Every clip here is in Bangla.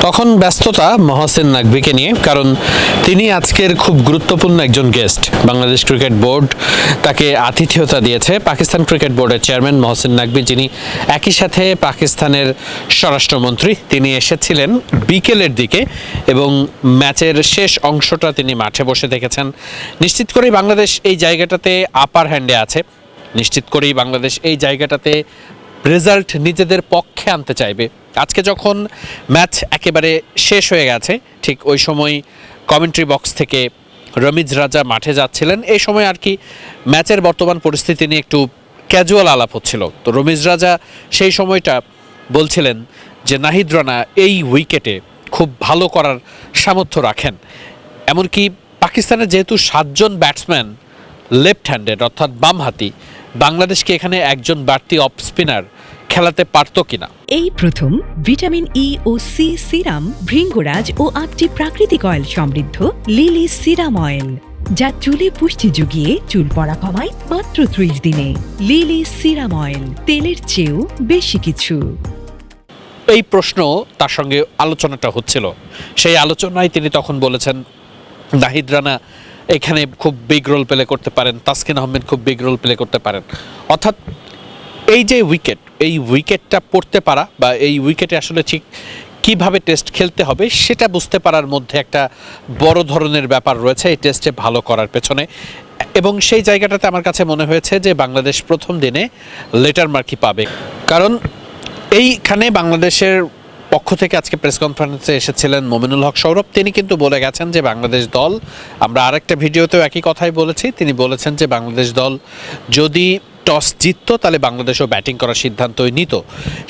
তখন ব্যস্ততা মহসিন নাকভিকে নিয়ে, কারণ তিনি আজকের খুব গুরুত্বপূর্ণ একজন গেস্ট। বাংলাদেশ ক্রিকেট বোর্ড তাকে আতিথেয়তা দিয়েছে। পাকিস্তান ক্রিকেট বোর্ডের চেয়ারম্যান মহসিন নাকভি, যিনি একই সাথে পাকিস্তানের স্বরাষ্ট্রমন্ত্রী, তিনি এসেছিলেন বিকেলের দিকে এবং ম্যাচের শেষ অংশটা তিনি মাঠে বসে দেখেছেন। নিশ্চিত করেই বাংলাদেশ এই জায়গাটাতে আপার হ্যান্ডে আছে, নিশ্চিত করেই বাংলাদেশ এই জায়গাটাতে রেজাল্ট নিজেদের পক্ষে আনতে চাইবে। আজকে যখন ম্যাচ একেবারে শেষ হয়ে গেছে, ঠিক ওই সময় কমেন্ট্রি বক্স থেকে রমিজ রাজা মাঠে যাচ্ছিলেন। এই সময় আর কি ম্যাচের বর্তমান পরিস্থিতি নিয়ে একটু ক্যাজুয়াল আলাপ হচ্ছিল। তো রমিজ রাজা সেই সময়টা বলছিলেন যে নাহিদ রানা এই উইকেটে খুব ভালো করার সামর্থ্য রাখেন। এমনকি পাকিস্তানের যেহেতু 7 জন ব্যাটসম্যান লেফট হ্যান্ডেড অর্থাৎ বামহাতি, বাংলাদেশকে এখানে একজন বাড়তি অফ স্পিনার খেলাতে পারত কিনা। এই প্রথম ভিটামিন ই ও সি সিরাম, ভৃঙ্গরাজ ও 8টি প্রাকৃতিক অয়েল সমৃদ্ধ লিলি সিরাম অয়েল, যা চুলে পুষ্টি জুগিয়ে চুল পড়া কমায় মাত্র 30 দিনে। লিলি সিরাম অয়েল, তেলের চেয়েও বেশি কিছু। এই প্রশ্ন তার সঙ্গে আলোচনাটা হচ্ছিল, সেই আলোচনায় তিনি তখন বলেছেন নাহিদ রানা এখানে খুব বিগ রোল প্লে করতে পারেন, তাসকিন আহমেদ খুব বিগ রোল প্লে করতে পারেন। অর্থাৎ এই যে উইকেট, এই উইকেটটা পড়তে পারা বা এই উইকেটে আসলে ঠিক কীভাবে টেস্ট খেলতে হবে সেটা বুঝতে পারার মধ্যে একটা বড় ধরনের ব্যাপার রয়েছে এই টেস্টে ভালো করার পেছনে। এবং সেই জায়গাটাতে আমার কাছে মনে হয়েছে যে বাংলাদেশ প্রথম দিনে লেটার মার্কই পাবে, কারণ এইখানে বাংলাদেশের পক্ষ থেকে আজকে প্রেস কনফারেন্সে এসেছিলেন মমিনুল হক সৌরভ। তিনি কিন্তু বলে গেছেন যে বাংলাদেশ দল, আমরা আরেকটা ভিডিওতেও একই কথাই বলেছি, তিনি বলেছেন যে বাংলাদেশ দল যদি টস জিততো তাহলে বাংলাদেশও ব্যাটিং করার সিদ্ধান্তই নিত।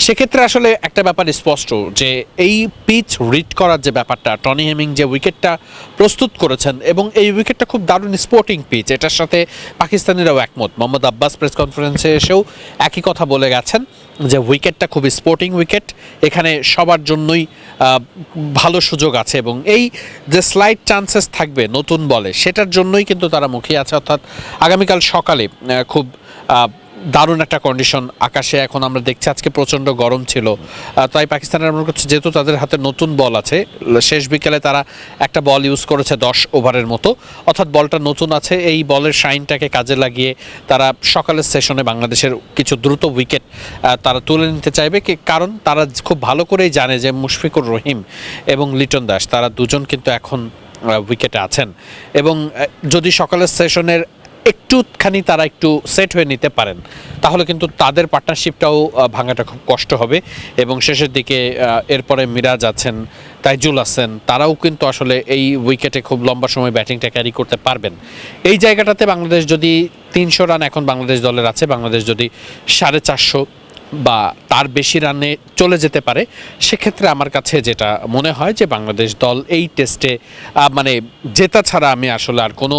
সেক্ষেত্রে আসলে একটা ব্যাপার স্পষ্ট যে এই পিচ রিড করার যে ব্যাপারটা, টনি হেমিং যে উইকেটটা প্রস্তুত করেছেন এবং এই উইকেটটা খুব দারুণ স্পোর্টিং পিচ, এটার সাথে পাকিস্তানিরাও একমত। মোহাম্মদ আব্বাস প্রেস কনফারেন্সে এসেও একই কথা বলে গেছেন যে উইকেটটা খুব স্পোর্টিং উইকেট, এখানে সবার জন্যই ভালো সুযোগ আছে এবং এই যে স্লাইড চান্সেস থাকবে নতুন বলে সেটার জন্যই কিন্তু তারা মুখিয়ে আছে। অর্থাৎ আগামীকাল সকালে খুব দারুণ একটা কন্ডিশন আকাশে এখন আমরা দেখছি। আজকে প্রচণ্ড গরম ছিল, তাই পাকিস্তানের মনে করছে যেহেতু তাদের হাতে নতুন বল আছে, শেষ বিকেলে তারা একটা বল ইউজ করেছে 10 ওভারের মতো, অর্থাৎ বলটা নতুন আছে, এই বলের শাইনটাকে কাজে লাগিয়ে তারা সকালের সেশনে বাংলাদেশের কিছু দ্রুত উইকেট তারা তুলে নিতে চাইবে। কারণ তারা খুব ভালো করেই জানে যে মুশফিকুর রহিম এবং লিটন দাস তারা দুজন কিন্তু এখন উইকেটে আছেন এবং যদি সকালের সেশনের একটুখানি তারা একটু সেট হয়ে নিতে পারেন তাহলে কিন্তু তাদের পার্টনারশিপটাও ভাঙাটা খুব কষ্ট হবে। এবং শেষের দিকে এরপরে মিরাজ আছেন, তাইজুল আছেন, তারাও কিন্তু আসলে এই উইকেটে খুব লম্বা সময় ব্যাটিংটা ক্যারি করতে পারবেন। এই জায়গাটাতে বাংলাদেশ যদি 300 রান এখন বাংলাদেশ দলের আছে, বাংলাদেশ যদি 450 বা তার বেশি রানে চলে যেতে পারে, সেক্ষেত্রে আমার কাছে যেটা মনে হয় যে বাংলাদেশ দল এই টেস্টে মানে জেতা ছাড়া আমি আসলে আর কোনো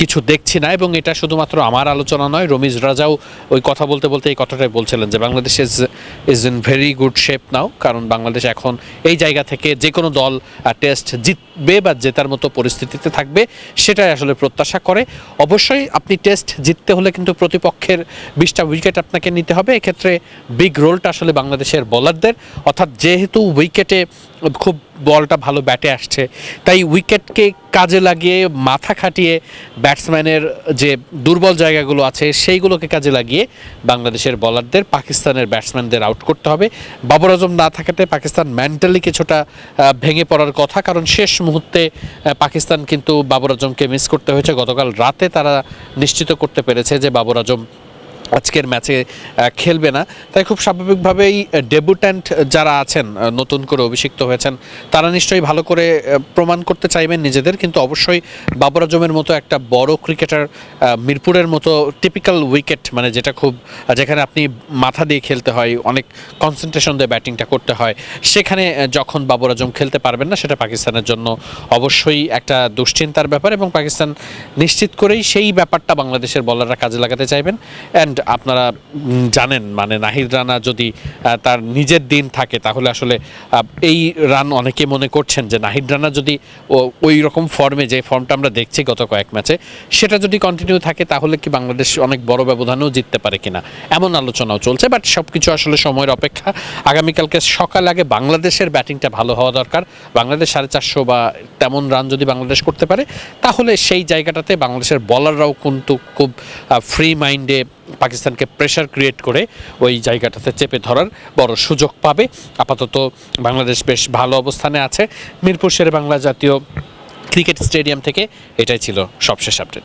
কিছু দেখছি না। এবং এটা শুধুমাত্র আমার আলোচনা নয়, রমিজ রাজাও ওই কথা বলতে বলতে এই কথাটাই বলছিলেন যে Bangladesh is in very good shape now, কারণ বাংলাদেশ এখন এই জায়গা থেকে যে কোনো দল টেস্ট জিতবে বা জেতার মতো পরিস্থিতিতে থাকবে সেটাই আসলে প্রত্যাশা করে। অবশ্যই আপনি টেস্ট জিততে হলে কিন্তু প্রতিপক্ষের 20টা উইকেট আপনাকে নিতে হবে। এক্ষেত্রে বিগ রোলটা আসলে বাংলাদেশের বোলারদের, অর্থাৎ যেহেতু উইকেটে খুব বলটা ভালো ব্যাটে আসছে তাই উইকেটকে কাজে লাগিয়ে মাথা খাটিয়ে ব্যাটসম্যানের যে দুর্বল জায়গাগুলো আছে সেইগুলোকে কাজে লাগিয়ে বাংলাদেশের বোলারদের পাকিস্তানের ব্যাটসম্যানদের আউট করতে হবে। বাবর আজম না থাকাতে পাকিস্তান মেন্টালি কিছুটা ভেঙে পড়ার কথা, কারণ শেষ মুহূর্তে পাকিস্তান কিন্তু বাবর আজমকে মিস করতে হয়েছে। গতকাল রাতে তারা নিশ্চিত করতে পেরেছে যে বাবর আজম আজকের ম্যাচে খেলবে না, তাই খুব স্বাভাবিকভাবেই ডেবুট্যান্ট যারা আছেন, নতুন করে অভিষিক্ত হয়েছেন, তারা নিশ্চয়ই ভালো করে প্রমাণ করতে চাইবেন নিজেদের। কিন্তু অবশ্যই বাবর আজমের মতো একটা বড় ক্রিকেটার, মিরপুরের মতো টিপিক্যাল উইকেট, মানে যেটা খুব যেখানে আপনি মাথা দিয়ে খেলতে হয়, অনেক কনসেন্ট্রেশন দিয়ে ব্যাটিংটা করতে হয়, সেখানে যখন বাবর আজম খেলতে পারবেন না সেটা পাকিস্তানের জন্য অবশ্যই একটা দুশ্চিন্তার ব্যাপার। এবং পাকিস্তান নিশ্চিত করেই সেই ব্যাপারটা বাংলাদেশের বলাররা কাজে লাগাতে চাইবেন। অ্যান্ড অ্যান্ড আপনারা জানেন মানে নাহিদ রানা যদি তার নিজের দিন থাকে তাহলে আসলে এই রান অনেকে মনে করছেন যে নাহিদ রানা যদি ওই রকম ফর্মে যে ফর্মটা আমরা দেখছি গত কয়েক ম্যাচে সেটা যদি কন্টিনিউ থাকে তাহলে কি বাংলাদেশ অনেক বড় ব্যবধানেও জিততে পারে কিনা এমন আলোচনাও চলছে। বাট সব কিছু আসলে সময়ের অপেক্ষা। আগামীকালকে সকাল আগে বাংলাদেশের ব্যাটিংটা ভালো হওয়া দরকার। বাংলাদেশ 450 বা তেমন রান যদি বাংলাদেশ করতে পারে তাহলে সেই জায়গাটাতে বাংলাদেশের বলাররাও কিন্তু খুব ফ্রি মাইন্ডে পাকিস্তানকে প্রেশার ক্রিয়েট করে ওই জায়গাটাতে চেপে ধরার বড় সুযোগ পাবে। আপাতত বাংলাদেশ বেশ ভালো অবস্থানে আছে। মিরপুর শেরেবাংলা জাতীয় ক্রিকেট স্টেডিয়াম থেকে এটাই ছিল সবশেষ আপডেট।